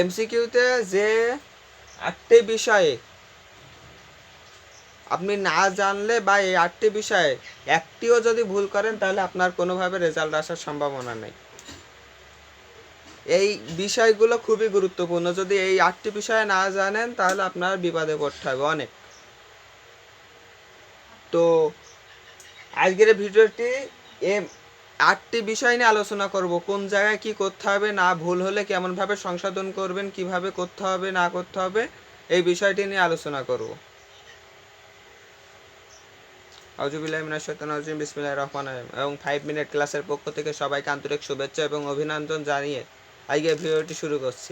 এমসিকিউতে যে 8টি বিষয়ে আপনি না জানলে বা এই 8টি বিষয়ে একটিও যদি ভুল করেন তাহলে আপনার কোনোভাবে রেজাল্ট আসার সম্ভাবনা নেই। এই বিষয়গুলো খুবই গুরুত্বপূর্ণ। যদি এই 8টি বিষয়ে না জানেন তাহলে আপনার বিপদে পড়তে হবে অনেক। তো আজকের ভিডিওটি এই 8টি বিষয় নিয়ে আলোচনা করব। কোন জায়গায় কি করতে হবে, না ভুল হলে কেমনভাবে সংশোধন করবেন, কিভাবে করতে হবে না করতে হবে, এই বিষয়টি নিয়ে আলোচনা করব। আউযুবিল্লাহি মিনাশ শাইতানির রাজিম, বিসমিল্লাহির রহমানির রহিম। এবং 5 মিনিট ক্লাসের পক্ষ থেকে সবাইকে আন্তরিক শুভেচ্ছা এবং অভিনন্দন জানিয়ে আজকের ভিডিওটি শুরু করছি।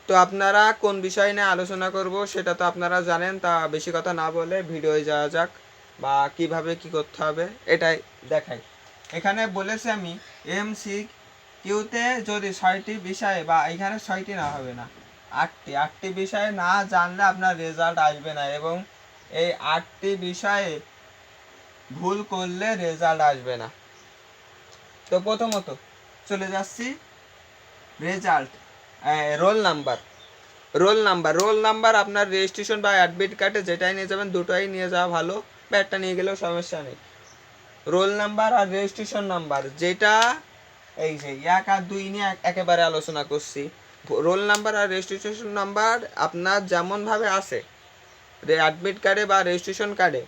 তো আপনারা কোন বিষয় নিয়ে আলোচনা করব সেটা তো আপনারা জানেন, তা বেশি কথা না বলে ভিডিওয় যাওয়া যাক বা কিভাবে কি করতে হবে এটাই দেখাই। এখানে বলেছি আমি এমসিকিউতে যদি 6টি বিষয় বা এখানে 6টি না হবে না 8টি বিষয় না জানলে আপনার রেজাল্ট আসবে না, এবং এই 8টি বিষয়ে ভুল করলে রেজাল্ট আসবে না। তো প্রথমত চলে যাচ্ছি রেজাল্ট। রোল নাম্বার আপনার রেজিস্ট্রেশন বা অ্যাডমিট কার্ডে যেটাই নিয়ে যাবেন দুটোই নিয়ে যাওয়া ভালো, বা একটা নিয়ে গেলেও সমস্যা নেই। রোল নাম্বার আর রেজিস্ট্রেশন নাম্বার, যেটা এই যে 1 আর 2 নিয়ে একেবারে আলোচনা করছি। রোল নাম্বার আর রেজিস্ট্রেশন নাম্বার আপনার যেমনভাবে আছে অ্যাডমিট কার্ডে বা রেজিস্ট্রেশন কার্ডে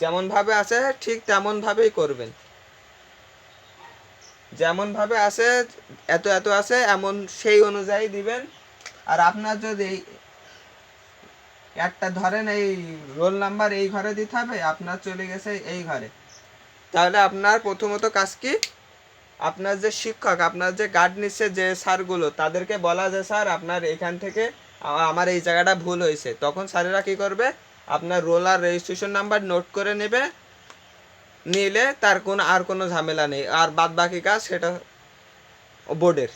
যেমনভাবে আছে ঠিক তেমনভাবেই করবেন। যেমনভাবে আছে এত এত আছে এমন সেই অনুযায়ী দিবেন। আর আপনার যদি একটা ধরেন এই রোল নাম্বার এই ঘরে দিতে হবে, আপনার চলে গেছে এই ঘরে, তাহলে আপনার প্রথমত কাজ কি, আপনার যে শিক্ষক, আপনার যে গার্ড নিচ্ছে যে স্যারগুলো, তাদেরকে বলা যে স্যার আপনার এখান থেকে আমার এই জায়গাটা ভুল হয়েছে। তখন স্যারেরা কী করবে, আপনার রোল আর রেজিস্ট্রেশন নাম্বার নোট করে নেবে, নিলে তার আর কোনো ঝামেলা নেই। আর বাদ বাকি কাজ সেটা বোর্ডের,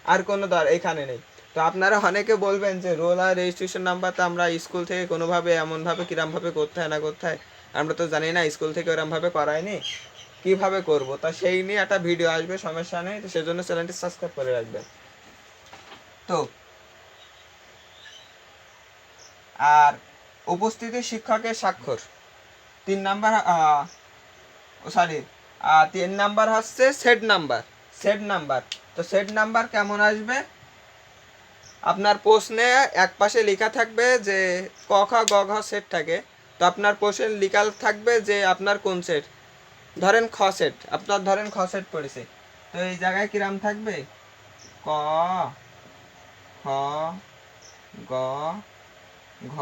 আর কোনো এখানে নেই। তো আপনারা অনেকে বলবেন যে রোল আর রেজিস্ট্রেশন নাম্বার তো আমরা স্কুল থেকে কোনোভাবে এমনভাবে কিরমভাবে করতে হয় না করতে হয় আমরা তো জানি না, স্কুল থেকে ওরমভাবে করায়নি, কিভাবে করব। তা সেই নিয়ে একটা ভিডিও আসবে, সমস্যা নেই। তো সেজন্য চ্যানেলটি সাবস্ক্রাইব করে রাখবেন। তো আর উপস্থিতি শিক্ষকের স্বাক্ষর 3 নাম্বার, 3 নাম্বার হচ্ছে সেট নাম্বার। তো সেট নাম্বার কেমন আসবে, আপনার প্রশ্নে এক পাশে লেখা থাকবে যে ক খ গ ঘ সেট থাকে। তো আপনার প্রশ্নে লেখা থাকবে যে আপনার কোন সেট, ধরেন খ সেট, আপনার ধরেন খ সেট পড়েছে। তো এই জায়গায় কিরাম থাকবে ক খ গ ঘ।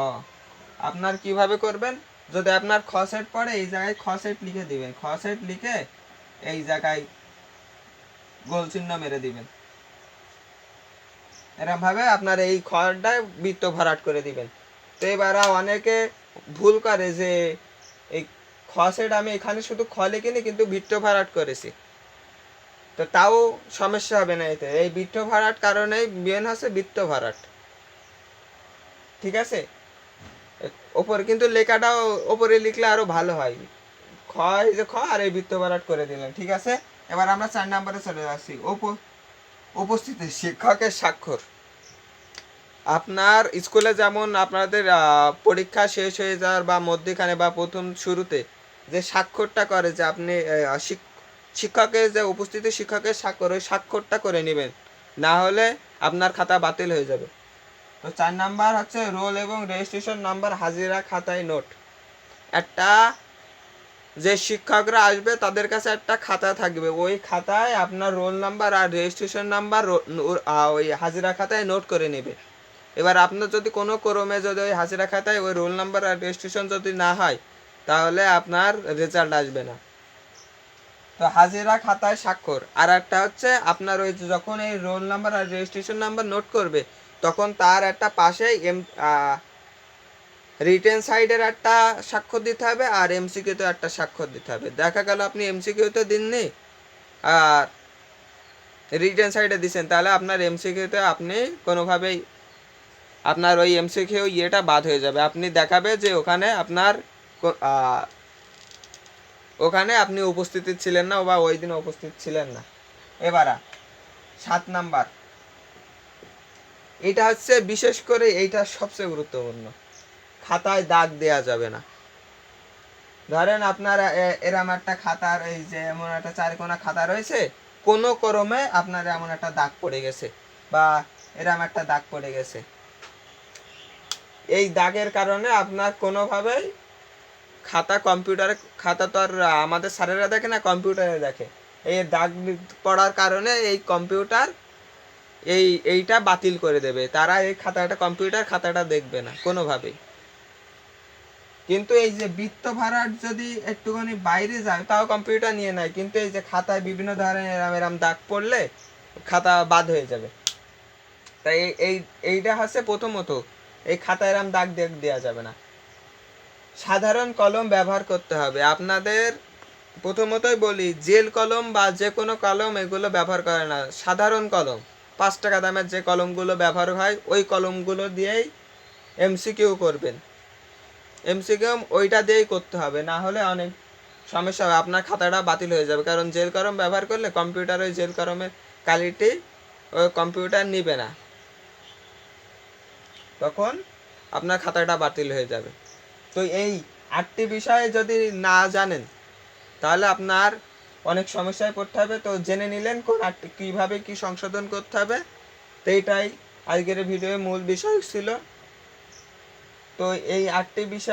আপনার কিভাবে করবেন, যদি আপনার খ সেট পড়ে এই জায়গায় খ সেট লিখে দিবেন, খ সেট লিখে এই জায়গায় গোল চিহ্ন মেরে দিবেন। এরকম ভাবে আপনার এই খড়টায় বৃত্ত ভরাট করে দিবেন। তো এবার অনেকে ভুল করে যে এই খ সেট আমি এখানে শুধু খ লিখিনি কিন্তু বৃত্ত ভরাট করেছি, তো তাও সমস্যা হবে না। এতে এই বৃত্ত ভরাট কারণেই মেন হচ্ছে বৃত্ত ভরাট, ঠিক আছে। ওপরে কিন্তু লেখাটাও ওপরে লিখলে আরো ভালো হয়। খ এই যে খ আর এই বৃত্ত ভরাট করে দিলেন, ঠিক আছে। এবার আমরা 4 নম্বরে চলে যাচ্ছি, উপস্থিতি শিক্ষকের স্বাক্ষর। আপনার স্কুলে যেমন আপনাদের পরীক্ষা শেষ হয়ে যাওয়ার বা মধ্যখানে বা প্রথম শুরুতে যে স্বাক্ষরটা করে, যে আপনি শিক্ষকের যে উপস্থিতি শিক্ষকের স্বাক্ষর, ওই স্বাক্ষরটা করে নেবেন, না হলে আপনার খাতা বাতিল হয়ে যাবে। তো 4 নাম্বার হচ্ছে রোল এবং রেজিস্ট্রেশন নাম্বার হাজিরা খাতায় নোট। একটা যে শিক্ষকরা আসবে তাদের কাছে একটা খাতা থাকবে, ওই খাতায় আপনার রোল নাম্বার আর রেজিস্ট্রেশন নাম্বার ওই হাজিরা খাতায় নোট করে নেবে। এবার আপনার যদি কোনো ক্রমে যদি ওই হাজিরা খাতায় ওই রোল নাম্বার আর রেজিস্ট্রেশন যদি না হয় তাহলে আপনার রেজাল্ট আসবে না। তো হাজিরা খাতায় স্বাক্ষর। আর একটা হচ্ছে আপনার ওই যখন এই রোল নাম্বার আর রেজিস্ট্রেশন নাম্বার নোট করবে তখন তার একটা পাশে রিটেন সাইডের একটা স্বাক্ষর দিতে হবে আর এমসিকিউতে একটা স্বাক্ষর দিতে হবে। দেখা গেল আপনি এমসিকিউতে দিননি আর রিটেন সাইডে দিচ্ছেন, তাহলে আপনার এমসিকিউতে আপনি কোনোভাবেই আপনার ওই এমসিকিউ ইয়েটা বাদ হয়ে যাবে। আপনি দেখাবে যে ওখানে আপনি উপস্থিত ছিলেন না বা ওই দিন উপস্থিত ছিলেন না। এবার 7 নাম্বার এটা হচ্ছে বিশেষ করে এইটা সবচেয়ে গুরুত্বপূর্ণ, খাতায় দাগ দেয়া যাবে না। ধরেন আপনার এরম একটা খাতার এই যে এমন একটা চারকোনা খাতা রয়েছে, কোনো ক্রমে আপনার এমন একটা দাগ পড়ে গেছে বা এরম একটা দাগ পড়ে গেছে, এই দাগের কারণে আপনার কোনোভাবেই খাতা কম্পিউটারে, খাতা তো আর আমাদের স্যারেরা দেখে না, কম্পিউটারে দেখে। এই দাগ পড়ার কারণে এই কম্পিউটার এইটা বাতিল করে দেবে, তারা এই খাতাটা, কম্পিউটার খাতাটা দেখবে না কোনোভাবেই। কিন্তু এই যে বৃত্ত ভরাট যদি একটুখানি বাইরে যায় তাও কম্পিউটার নিয়ে নেয়, কিন্তু এই যে খাতায় বিভিন্ন ধরনের এরম এরম দাগ পড়লে খাতা বাদ হয়ে যাবে। তাই এইটা হচ্ছে প্রথমত, এই খাতায় এরম দাগ দেওয়া যাবে না। সাধারণ কলম ব্যবহার করতে হবে আপনাদের। প্রথমতই বলি, জেল কলম বা যে কোনো কলম এগুলো ব্যবহার করে না। সাধারণ কলম 5 টাকা দামের যে কলমগুলো ব্যবহার হয় ওই কলমগুলো দিয়েই এমসিকিউ করবেন। এমসিকিউ ওইটা দিয়েই করতে হবে, না হলে অনেক সমস্যা হবে, আপনার খাতাটা বাতিল হয়ে যাবে। কারণ জেল কলম ব্যবহার করলে কম্পিউটার ওই জেল কলমের কোয়ালিটি ওই কম্পিউটার নিবে না, তখন আপনার খাতাটা বাতিল হয়ে যাবে। তো এই 8টি বিষয়ে যদি না জানেন তাহলে আপনার অনেক সমস্যায় পড়তে হবে। তো জেনে নিলেন কোন 8টি কীভাবে কী সংশোধন করতে হবে। তো এইটাই আজকের ভিডিওর মূল বিষয় ছিল। তো এই 8টি বিষয়